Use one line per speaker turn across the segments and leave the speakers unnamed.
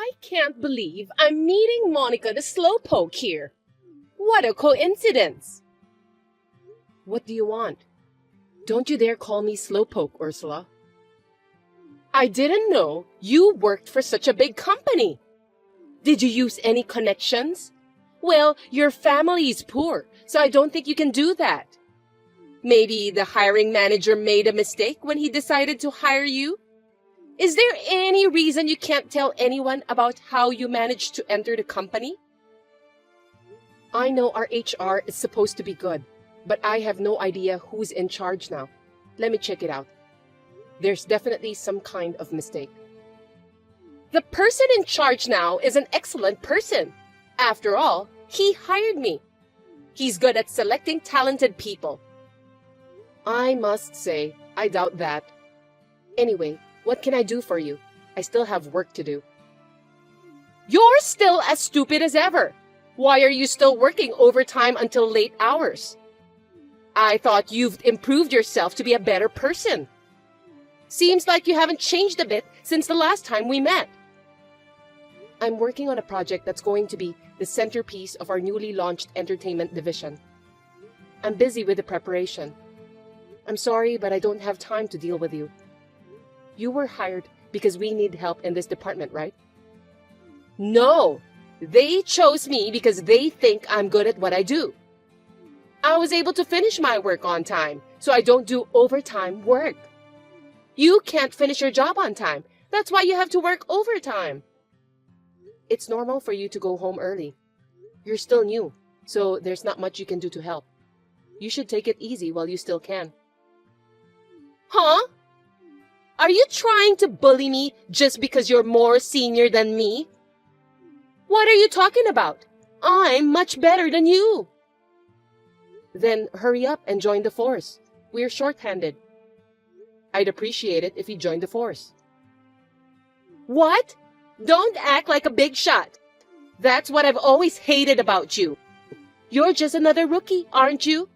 I can't believe I'm meeting Monica the Slowpoke here. What a coincidence! What do you want? Don't you dare call me Slowpoke, Ursula. I didn't know you worked for such a big company. Did you use any connections? Well, your family is poor, so I don't think you can do that. Maybe the hiring manager made a mistake when he decided to hire you? Is there any reason you can't tell anyone about how you managed to enter the company? I know our HR is supposed to be good, but I have no idea who's in charge now. Let me check it out. There's definitely some kind of mistake. The person in charge now is an excellent person. After all, he hired me. He's good at selecting talented people. I must say, I doubt that. Anyway, what can I do for you? I still have work to do. You're still as stupid as ever. Why are you still working overtime until late hours? I thought you've improved yourself to be a better person. Seems like you haven't changed a bit since the last time we met. I'm working on a project that's going to be the centerpiece of our newly launched entertainment division. I'm busy with the preparation. I'm sorry, but I don't have time to deal with you. You were hired because we need help in this department, right? No, they chose me because they think I'm good at what I do. I was able to finish my work on time, so I don't do overtime work. You can't finish your job on time. That's why you have to work overtime. It's normal for you to go home early. You're still new, so there's not much you can do to help. You should take it easy while you still can. Huh? Are you trying to bully me just because you're more senior than me? What are you talking about? I'm much better than you. Then hurry up and join the force. We're short-handed. I'd appreciate it if you joined the force. What? Don't act like a big shot. That's what I've always hated about you. You're just another rookie, aren't you?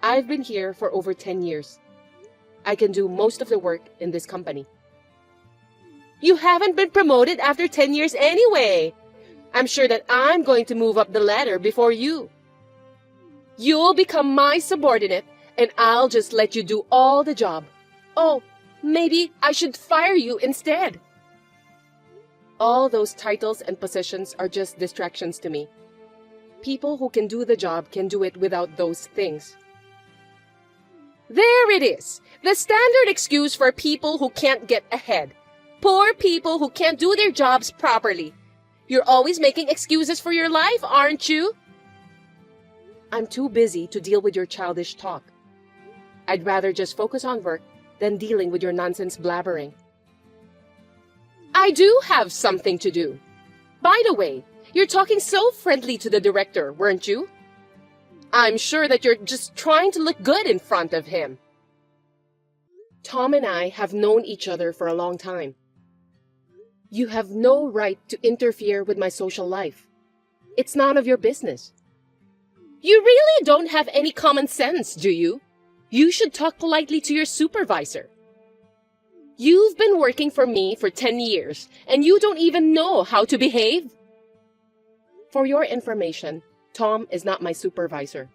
I've been here for over 10 years. I can do most of the work in this company. You haven't been promoted after 10 years anyway. I'm sure that I'm going to move up the ladder before you. You'll become my subordinate, and I'll just let you do all the job. Oh, maybe I should fire you instead. All those titles and positions are just distractions to me. People who can do the job can do it without those things. There it is, the standard excuse for people who can't get ahead. Poor people who can't do their jobs properly. You're always making excuses for your life, aren't you? I'm too busy to deal with your childish talk. I'd rather just focus on work than dealing with your nonsense blabbering. I do have something to do. By the way, you're talking so friendly to the director, weren't you? I'm sure that you're just trying to look good in front of him. Tom and I have known each other for a long time. You have no right to interfere with my social life. It's none of your business. You really don't have any common sense, do you? You should talk politely to your supervisor. You've been working for me for 10 years, and you don't even know how to behave. For your information, Tom is not my supervisor.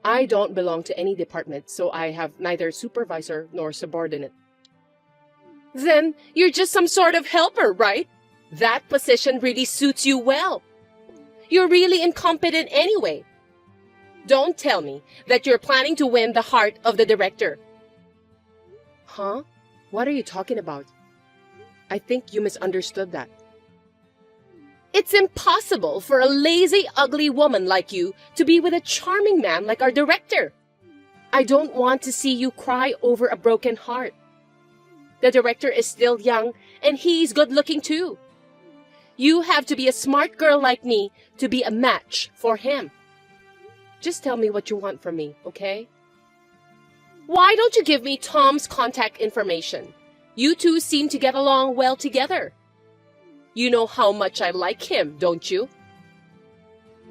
I don't belong to any department, so I have neither supervisor nor subordinate. Then you're just some sort of helper, right? That position really suits you well. You're really incompetent anyway. Don't tell me that you're planning to win the heart of the director. Huh? What are you talking about? I think you misunderstood that. It's impossible for a lazy, ugly woman like you to be with a charming man like our director. I don't want to see you cry over a broken heart. The director is still young, and he's good-looking too. You have to be a smart girl like me to be a match for him. Just tell me what you want from me, okay? Why don't you give me Tom's contact information? You two seem to get along well together. You know how much I like him, don't you?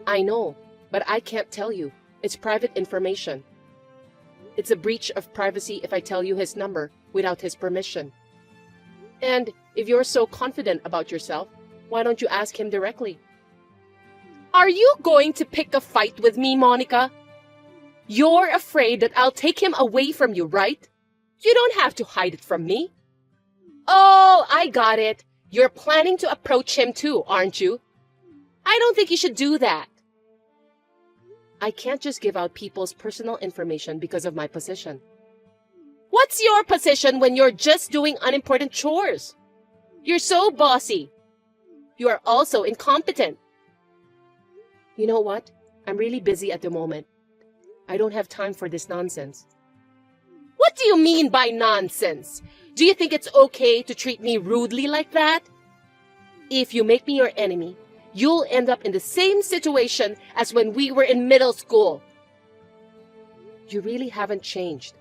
I know, but I can't tell you. It's private information. It's a breach of privacy if I tell you his number without his permission. And If you're so confident about yourself, why don't you ask him directly? Are you going to pick a fight with me, Monica? You're afraid that I'll take him away from you, right? You don't have to hide it from me. Oh, I got it. You're planning to approach him too, aren't you? I don't think you should do that. I can't just give out people's personal information because of my position. What's your position when you're just doing unimportant chores? You're so bossy. You are also incompetent. You know what? I'm really busy at the moment. I don't have time for this nonsense. What do you mean by nonsense? Do you think it's okay to treat me rudely like that? If you make me your enemy, you'll end up in the same situation as when we were in middle school. You really haven't changed.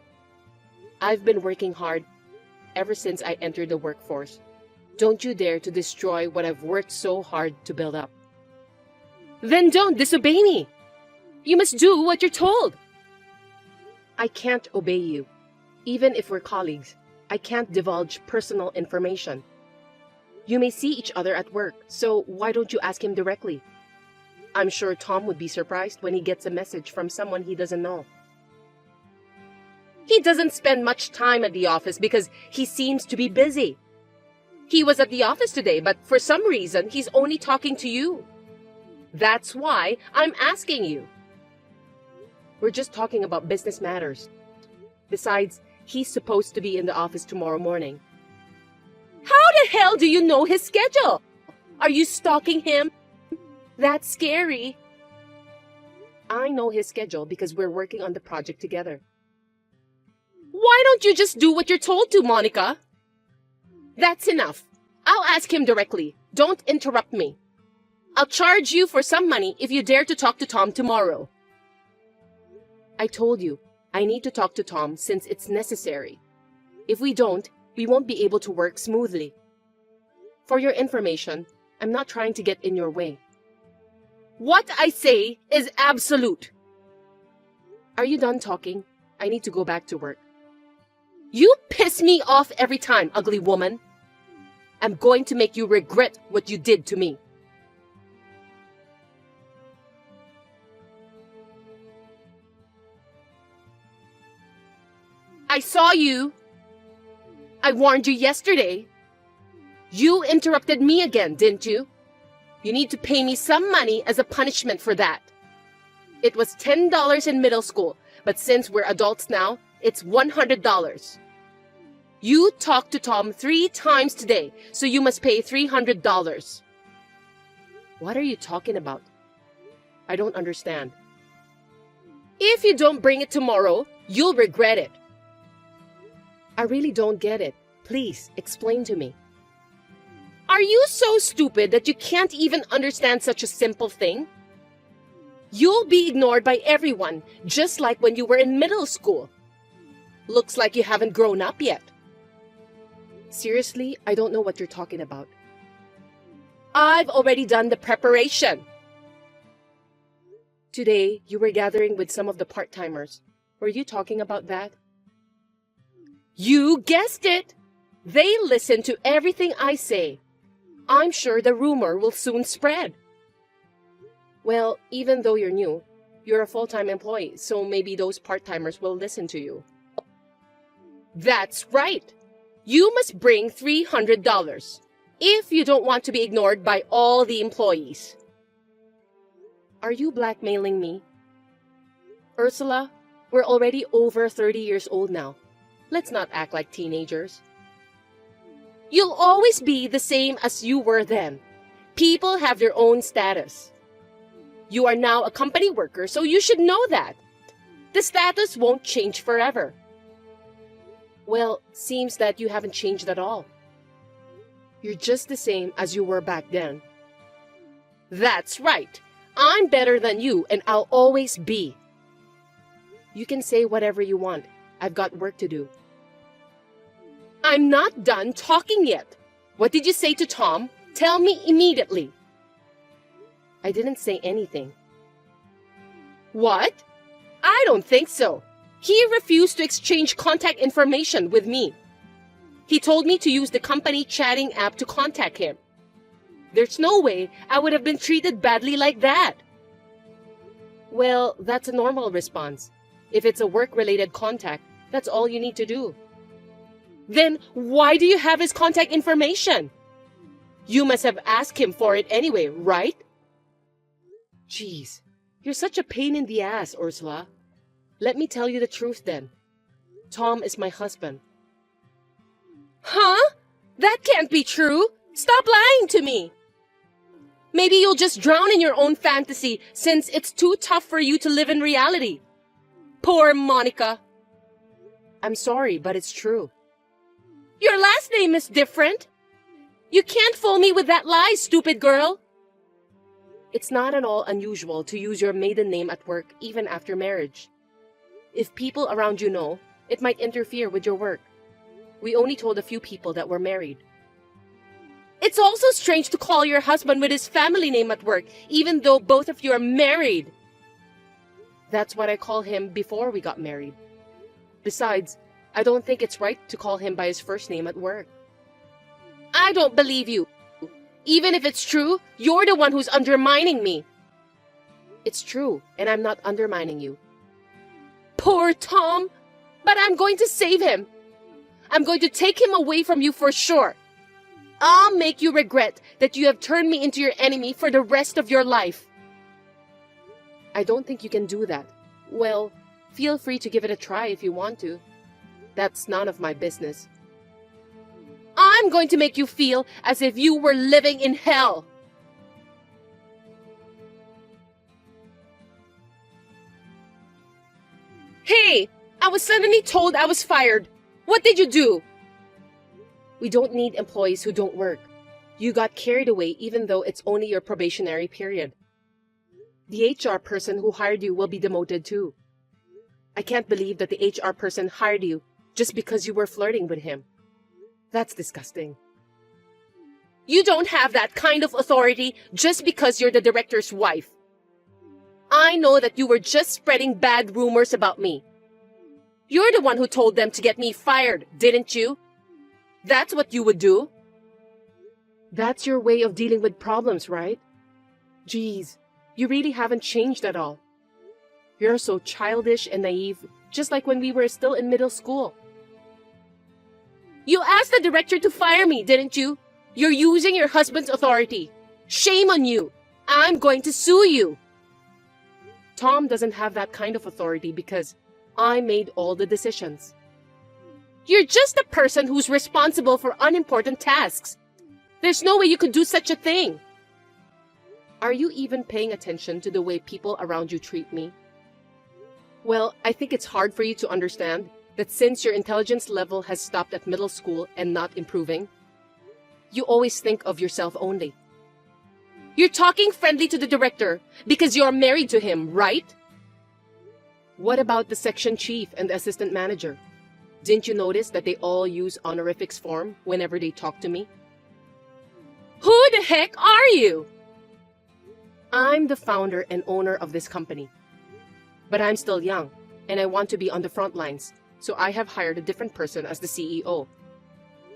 I've been working hard ever since I entered the workforce. Don't you dare to destroy what I've worked so hard to build up. Then don't disobey me. You must do what you're told. I can't obey you. Even if we're colleagues, I can't divulge personal information. You may see each other at work, so why don't you ask him directly? I'm sure Tom would be surprised when he gets a message from someone he doesn't know. He doesn't spend much time at the office because he seems to be busy. He was at the office today, but for some reason, he's only talking to you. That's why I'm asking you. We're just talking about business matters. Besides, he's supposed to be in the office tomorrow morning. How the hell do you know his schedule? Are you stalking him? That's scary. I know his schedule because we're working on the project together. Why don't you just do what you're told to, Monica? That's enough. I'll ask him directly. Don't interrupt me. I'll charge you for some money if you dare to talk to Tom tomorrow. I told you, I need to talk to Tom since it's necessary. If we don't, we won't be able to work smoothly. For your information, I'm not trying to get in your way. What I say is absolute. Are you done talking? I need to go back to work. You piss me off every time, ugly woman. I'm going to make you regret what you did to me. I saw you. I warned you yesterday. You interrupted me again, didn't you? You need to pay me some money as a punishment for that. It was $10 in middle school, but since we're adults now, it's $100. You talked to Tom 3 times today, so you must pay $300. What are you talking about? I don't understand. If you don't bring it tomorrow, you'll regret it. I really don't get it. Please, explain to me. Are you so stupid that you can't even understand such a simple thing? You'll be ignored by everyone, just like when you were in middle school. Looks like you haven't grown up yet. Seriously, I don't know what you're talking about. I've already done the preparation. Today, you were gathering with some of the part-timers. Were you talking about that? You guessed it! They listen to everything I say. I'm sure the rumor will soon spread. Well, even though you're new, you're a full-time employee, so maybe those part-timers will listen to you. That's right! You must bring $300 if you don't want to be ignored by all the employees. Are you blackmailing me? Ursula, we're already over 30 years old now. Let's not act like teenagers. You'll always be the same as you were then. People have their own status. You are now a company worker, so you should know that. The status won't change forever. Well, seems that you haven't changed at all. You're just the same as you were back then. That's right. I'm better than you, and I'll always be. You can say whatever you want. I've got work to do. I'm not done talking yet. What did you say to Tom? Tell me immediately. I didn't say anything. What? I don't think so. He refused to exchange contact information with me. He told me to use the company chatting app to contact him. There's no way I would have been treated badly like that. Well, that's a normal response. If it's a work-related contact, that's all you need to do. Then why do you have his contact information? You must have asked him for it anyway, right? Jeez, you're such a pain in the ass, Ursula. Let me tell you the truth then. Tom is my husband. Huh? That can't be true. Stop lying to me. Maybe you'll just drown in your own fantasy since it's too tough for you to live in reality. Poor Monica. I'm sorry, but it's true. Your last name is different. You can't fool me with that lie, stupid girl. It's not at all unusual to use your maiden name at work even after marriage. If people around you know, it might interfere with your work. We only told a few people that we're married. It's also strange to call your husband with his family name at work, even though both of you are married. That's what I call him before we got married. Besides, I don't think it's right to call him by his first name at work. I don't believe you. Even if it's true, you're the one who's undermining me. It's true, and I'm not undermining you. Poor Tom! But I'm going to save him. I'm going to take him away from you for sure. I'll make you regret that you have turned me into your enemy for the rest of your life. I don't think you can do that. Well, feel free to give it a try if you want to. That's none of my business. I'm going to make you feel as if you were living in hell. Hey, I was suddenly told I was fired. What did you do? We don't need employees who don't work. You got carried away even though it's only your probationary period. The HR person who hired you will be demoted too. I can't believe that the HR person hired you just because you were flirting with him. That's disgusting. You don't have that kind of authority just because you're the director's wife. I know that you were just spreading bad rumors about me. You're the one who told them to get me fired, didn't you? That's what you would do. That's your way of dealing with problems, right? Geez, you really haven't changed at all. You're so childish and naive, just like when we were still in middle school. You asked the director to fire me, didn't you? You're using your husband's authority. Shame on you. I'm going to sue you. Tom doesn't have that kind of authority because I made all the decisions. You're just a person who's responsible for unimportant tasks. There's no way you could do such a thing. Are you even paying attention to the way people around you treat me? Well, I think it's hard for you to understand that since your intelligence level has stopped at middle school and not improving, you always think of yourself only. You're talking friendly to the director because you're married to him, right? What about the section chief and the assistant manager? Didn't you notice that they all use honorifics form whenever they talk to me? Who the heck are you? I'm the founder and owner of this company. But I'm still young, and I want to be on the front lines, so I have hired a different person as the CEO.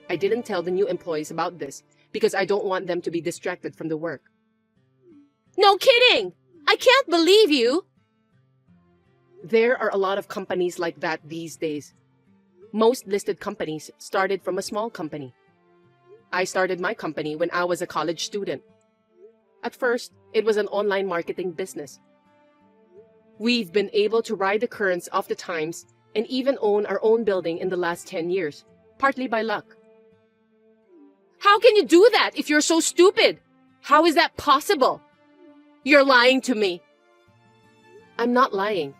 I didn't tell the new employees about this because I don't want them to be distracted from the work. No kidding! I can't believe you! There are a lot of companies like that these days. Most listed companies started from a small company. I started my company when I was a college student. At first, it was an online marketing business. We've been able to ride the currents of the times and even own our own building in the last 10 years, partly by luck. How can you do that if you're so stupid? How is that possible? You're lying to me. I'm not lying.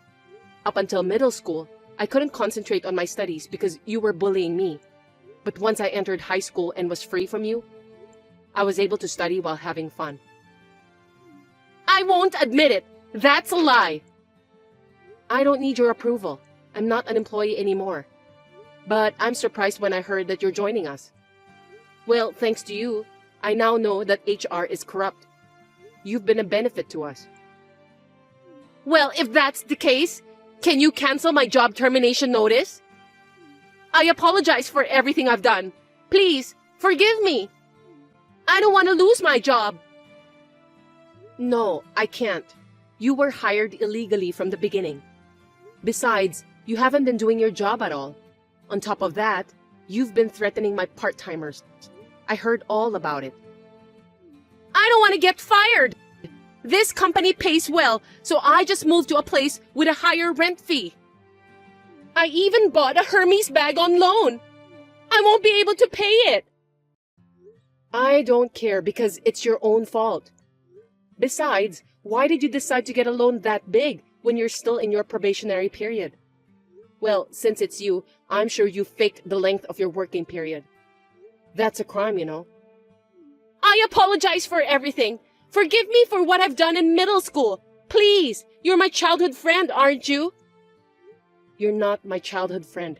Up until middle school, I couldn't concentrate on my studies because you were bullying me. But once I entered high school and was free from you, I was able to study while having fun. I won't admit it. That's a lie. I don't need your approval. I'm not an employee anymore. But I'm surprised when I heard that you're joining us. Well, thanks to you, I now know that HR is corrupt. You've been a benefit to us. Well, if that's the case, can you cancel my job termination notice? I apologize for everything I've done. Please, forgive me. I don't want to lose my job. No, I can't. You were hired illegally from the beginning. Besides, you haven't been doing your job at all. On top of that, you've been threatening my part-timers. I heard all about it. I don't want to get fired. This company pays well, so I just moved to a place with a higher rent fee. I even bought a Hermes bag on loan. I won't be able to pay it. I don't care because it's your own fault. Besides, why did you decide to get a loan that big when you're still in your probationary period? Well, since it's you, I'm sure you faked the length of your working period. That's a crime, you know. I apologize for everything. Forgive me for what I've done in middle school. Please, you're my childhood friend, aren't you? You're not my childhood friend.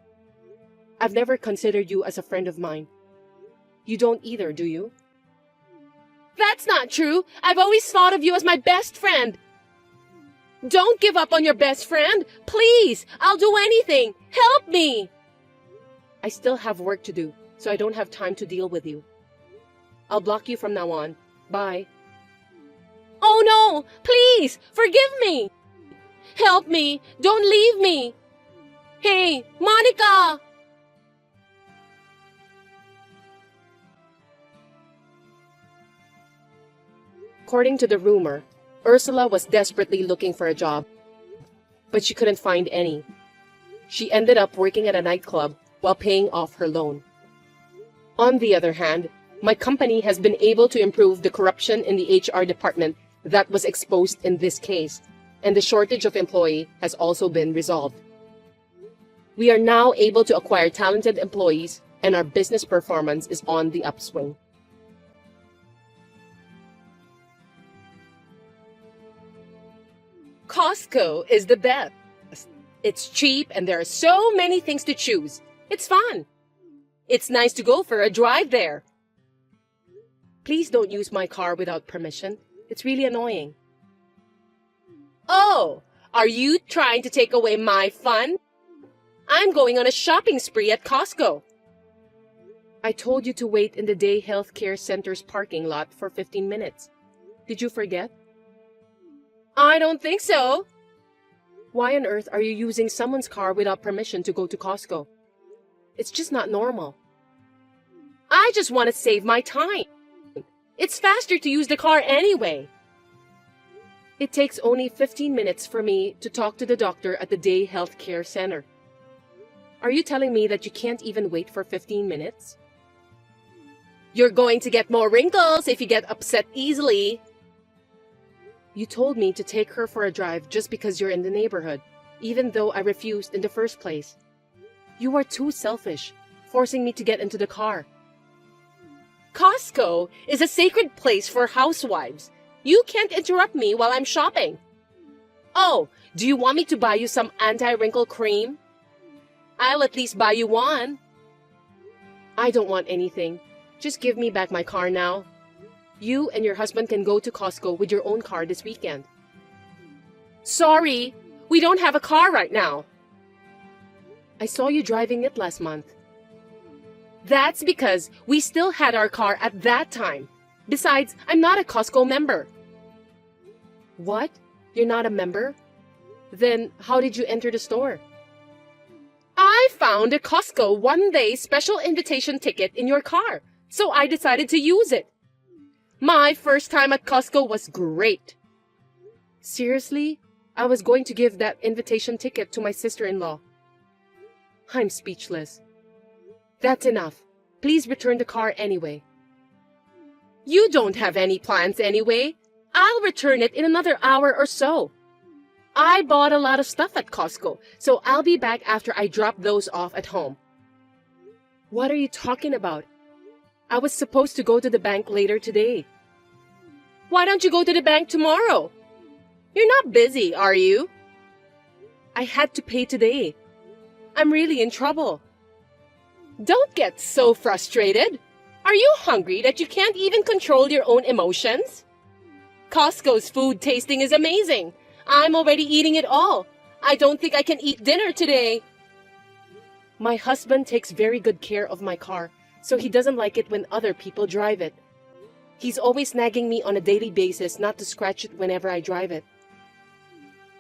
I've never considered you as a friend of mine. You don't either, do you? That's not true. I've always thought of you as my best friend. Don't give up on your best friend. Please, I'll do anything. Help me. I still have work to do, so I don't have time to deal with you. I'll block you from now on. Bye. Oh no! Please! Forgive me! Help me! Don't leave me! Hey, Monica! According to the rumor, Ursula was desperately looking for a job, but she couldn't find any. She ended up working at a nightclub while paying off her loan. On the other hand, my company has been able to improve the corruption in the HR department that was exposed in this case, and the shortage of employee has also been resolved. We are now able to acquire talented employees, and our business performance is on the upswing. Costco is the best. It's cheap and there are so many things to choose. It's fun. It's nice to go for a drive there. Please don't use my car without permission. It's really annoying. Oh, are you trying to take away my fun? I'm going on a shopping spree at Costco. I told you to wait in the Day Health Care Center's parking lot for 15 minutes. Did you forget? I don't think so. Why on earth are you using someone's car without permission to go to Costco? It's just not normal. I just want to save my time. It's faster to use the car anyway. It takes only 15 minutes for me to talk to the doctor at the Day Health Care Center. Are you telling me that you can't even wait for 15 minutes? You're going to get more wrinkles if you get upset easily. You told me to take her for a drive just because you're in the neighborhood, even though I refused in the first place. You are too selfish, forcing me to get into the car. Costco is a sacred place for housewives. You can't interrupt me while I'm shopping. Oh, do you want me to buy you some anti-wrinkle cream? I'll at least buy you one. I don't want anything. Just give me back my car now. You and your husband can go to Costco with your own car this weekend. Sorry, we don't have a car right now. I saw you driving it last month. That's because we still had our car at that time. Besides, I'm not a Costco member. What? You're not a member? Then how did you enter the store? I found a Costco one-day special invitation ticket in your car, so I decided to use it. My first time at Costco was great. Seriously? I was going to give that invitation ticket to my sister-in-law. I'm speechless. That's enough. Please return the car anyway. You don't have any plans anyway. I'll return it in another hour or so. I bought a lot of stuff at Costco, so I'll be back after I drop those off at home. What are you talking about? I was supposed to go to the bank later today. Why don't you go to the bank tomorrow? You're not busy, are you? I had to pay today. I'm really in trouble. Don't get so frustrated. Are you hungry that you can't even control your own emotions? Costco's food tasting is amazing. I'm already eating it all. I don't think I can eat dinner today. My husband takes very good care of my car, so he doesn't like it when other people drive it. He's always nagging me on a daily basis not to scratch it whenever I drive it.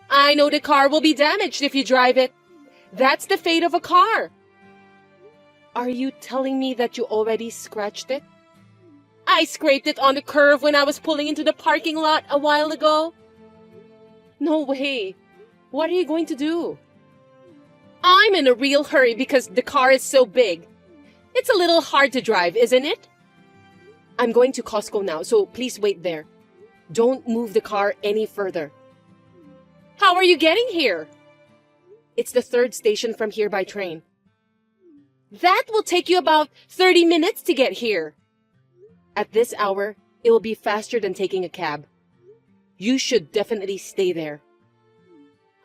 I know the car will be damaged if you drive it. That's the fate of a car. Are you telling me that you already scratched it? I scraped it on the curb when I was pulling into the parking lot a while ago. No way. What are you going to do? I'm in a real hurry because the car is so big. It's a little hard to drive, isn't it? I'm going to Costco now, so please wait there. Don't move the car any further. How are you getting here? It's the 3rd station from here by train. That will take you about 30 minutes to get here. At this hour, it will be faster than taking a cab. You should definitely stay there.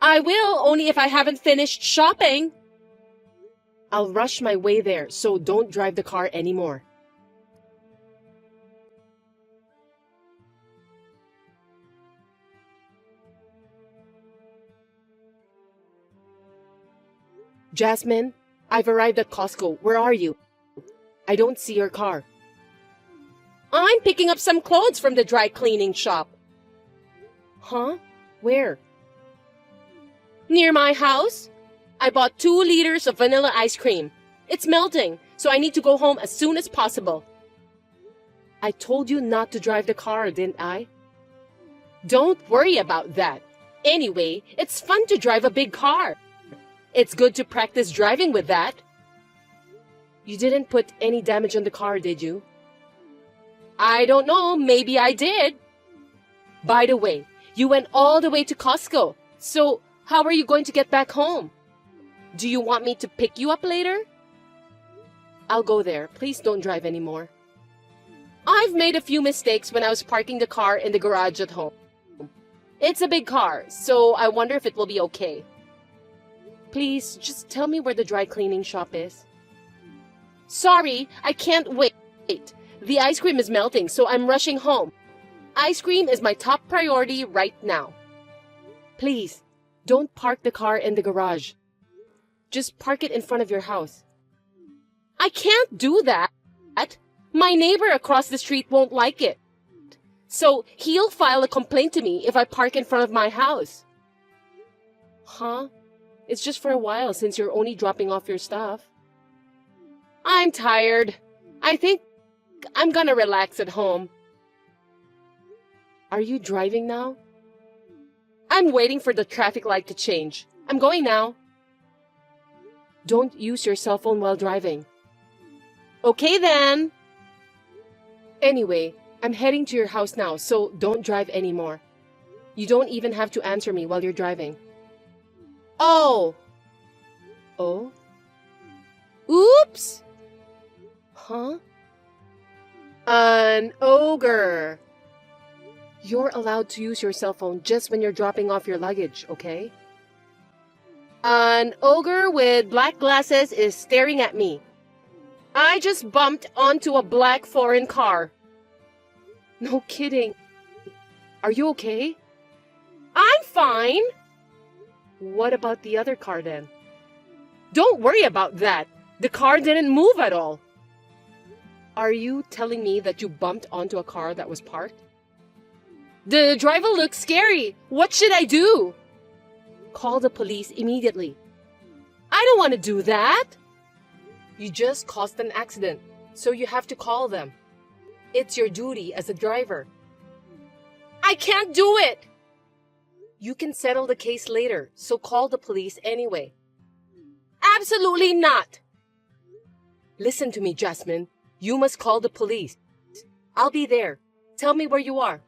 I will, only if I haven't finished shopping. I'll rush my way there, so don't drive the car anymore. Jasmine, I've arrived at Costco. Where are you? I don't see your car. I'm picking up some clothes from the dry cleaning shop. Huh? Where? Near my house. I bought 2 liters of vanilla ice cream. It's melting, so I need to go home as soon as possible. I told you not to drive the car, didn't I? Don't worry about that. Anyway, it's fun to drive a big car. It's good to practice driving with that. You didn't put any damage on the car, did you? I don't know. Maybe I did. By the way, you went all the way to Costco. So how are you going to get back home? Do you want me to pick you up later? I'll go there. Please don't drive anymore. I've made a few mistakes when I was parking the car in the garage at home. It's a big car, so I wonder if it will be okay. Please, just tell me where the dry cleaning shop is. Sorry, I can't wait. The ice cream is melting, so I'm rushing home. Ice cream is my top priority right now. Please, don't park the car in the garage. Just park it in front of your house. I can't do that. My neighbor across the street won't like it. So he'll file a complaint to me if I park in front of my house. Huh? It's just for a while since you're only dropping off your stuff. I'm tired. I think I'm gonna relax at home. Are you driving now? I'm waiting for the traffic light to change. I'm going now. Don't use your cell phone while driving. Okay then. Anyway, I'm heading to your house now, so don't drive anymore. You don't even have to answer me while you're driving. Oh. Oh? Oops! Huh? An ogre. You're allowed to use your cell phone just when you're dropping off your luggage, okay? An ogre with black glasses is staring at me. I just bumped onto a black foreign car. No kidding. Are you okay? I'm fine. What about the other car then? Don't worry about that. The car didn't move at all. Are you telling me that you bumped onto a car that was parked? The driver looks scary. What should I do? Call the police immediately. I don't want to do that. You just caused an accident, so you have to call them. It's your duty as a driver. I can't do it. You can settle the case later, so call the police anyway. Absolutely not. Listen to me, Jasmine. You must call the police. I'll be there. Tell me where you are.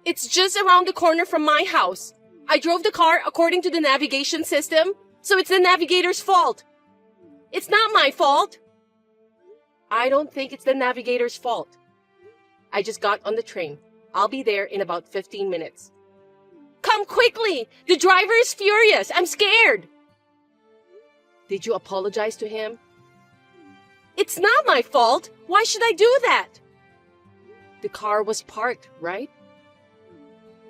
It's just around the corner from my house. I drove the car according to the navigation system, so it's the navigator's fault. It's not my fault. I don't think it's the navigator's fault. I just got on the train. I'll be there in about 15 minutes. Come quickly! The driver is furious. I'm scared. Did you apologize to him? It's not my fault. Why should I do that? The car was parked, right?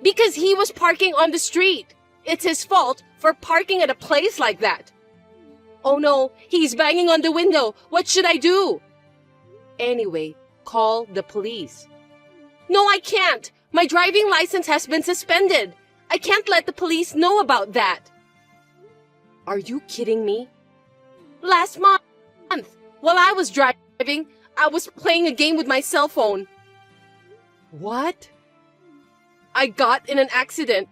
Because he was parking on the street. It's his fault for parking at a place like that. Oh no, he's banging on the window. What should I do? Anyway, call the police. No, I can't. My driving license has been suspended. I can't let the police know about that. Are you kidding me? Last month, while I was driving, I was playing a game with my cell phone. What? I got in an accident.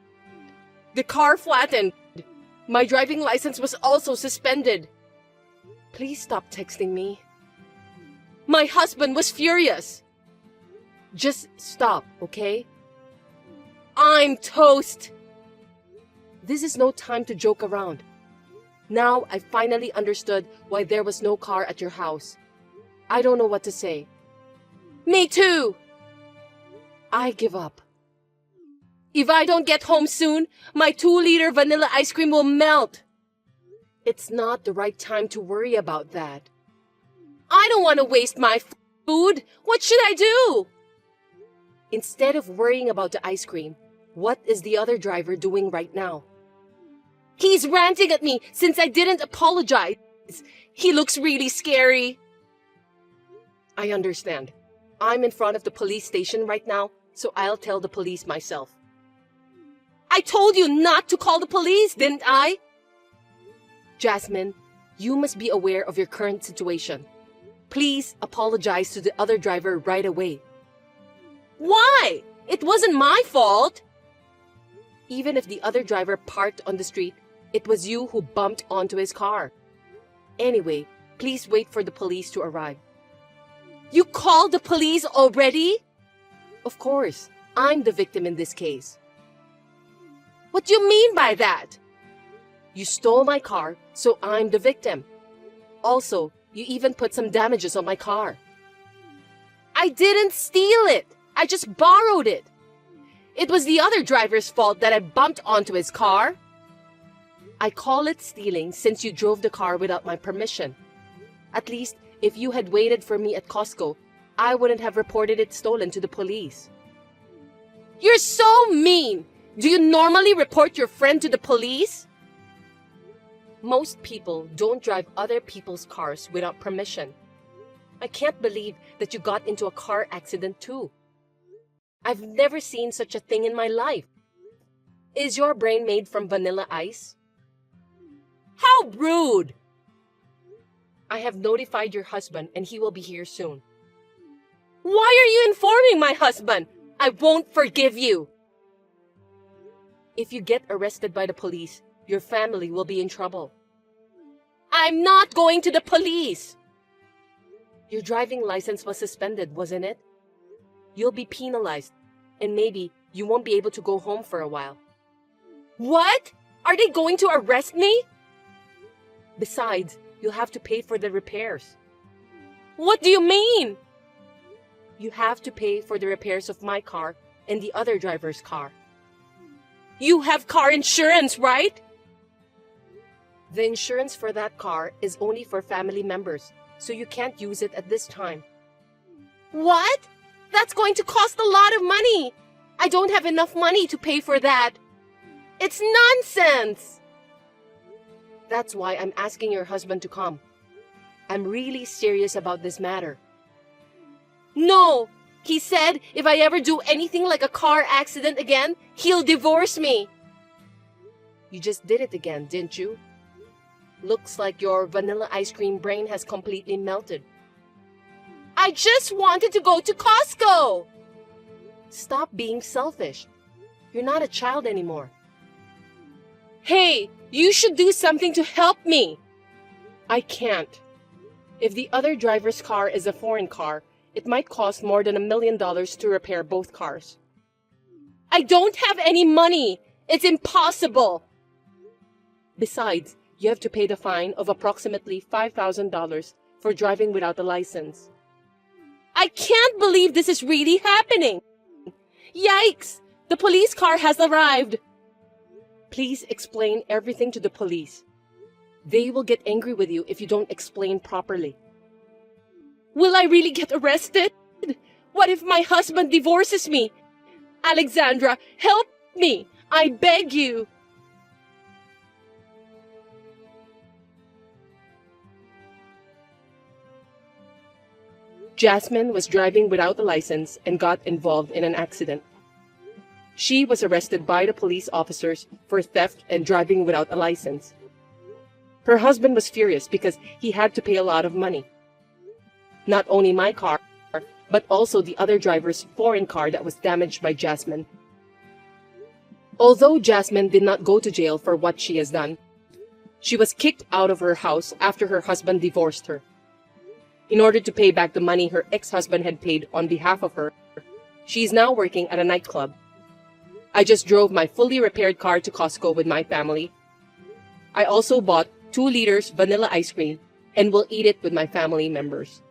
The car flattened. My driving license was also suspended. Please stop texting me. My husband was furious. Just stop, okay? I'm toast. This is no time to joke around. Now I finally understood why there was no car at your house. I don't know what to say. Me too. I give up. If I don't get home soon, my 2-liter vanilla ice cream will melt. It's not the right time to worry about that. I don't want to waste my food. What should I do? Instead of worrying about the ice cream, what is the other driver doing right now? He's ranting at me since I didn't apologize. He looks really scary. I understand. I'm in front of the police station right now, so I'll tell the police myself. I told you not to call the police, didn't I? Jasmine, you must be aware of your current situation. Please apologize to the other driver right away. Why? It wasn't my fault. Even if the other driver parked on the street, it was you who bumped onto his car. Anyway, please wait for the police to arrive. You called the police already? Of course, I'm the victim in this case. What do you mean by that? You stole my car, so I'm the victim. Also, you even put some damages on my car. I didn't steal it. I just borrowed it. It was the other driver's fault that I bumped onto his car. I call it stealing since you drove the car without my permission. At least, if you had waited for me at Costco, I wouldn't have reported it stolen to the police. You're so mean! Do you normally report your friend to the police? Most people don't drive other people's cars without permission. I can't believe that you got into a car accident too. I've never seen such a thing in my life. Is your brain made from vanilla ice? How rude! I have notified your husband and he will be here soon. Why are you informing my husband? I won't forgive you. If you get arrested by the police, your family will be in trouble. I'm not going to the police. Your driving license was suspended, wasn't it? You'll be penalized, and maybe you won't be able to go home for a while. What? Are they going to arrest me? Besides, you'll have to pay for the repairs. What do you mean? You have to pay for the repairs of my car and the other driver's car. You have car insurance, right? The insurance for that car is only for family members, so you can't use it at this time. What? That's going to cost a lot of money. I don't have enough money to pay for that. It's nonsense. That's why I'm asking your husband to come. I'm really serious about this matter. No! He said if I ever do anything like a car accident again, he'll divorce me. You just did it again, didn't you? Looks like your vanilla ice cream brain has completely melted. I just wanted to go to Costco! Stop being selfish. You're not a child anymore. Hey, you should do something to help me. I can't. If the other driver's car is a foreign car, it might cost more than $1 million to repair both cars. I don't have any money. It's impossible. Besides, you have to pay the fine of approximately $5,000 for driving without a license. I can't believe this is really happening. Yikes! The police car has arrived. Please explain everything to the police. They will get angry with you if you don't explain properly. Will I really get arrested? What if my husband divorces me? Alexandra, help me! I beg you! Jasmine was driving without a license and got involved in an accident. She was arrested by the police officers for theft and driving without a license. Her husband was furious because he had to pay a lot of money. Not only my car, but also the other driver's foreign car that was damaged by Jasmine. Although Jasmine did not go to jail for what she has done, she was kicked out of her house after her husband divorced her. In order to pay back the money her ex-husband had paid on behalf of her, she is now working at a nightclub. I just drove my fully repaired car to Costco with my family. I also bought 2 liters vanilla ice cream and will eat it with my family members.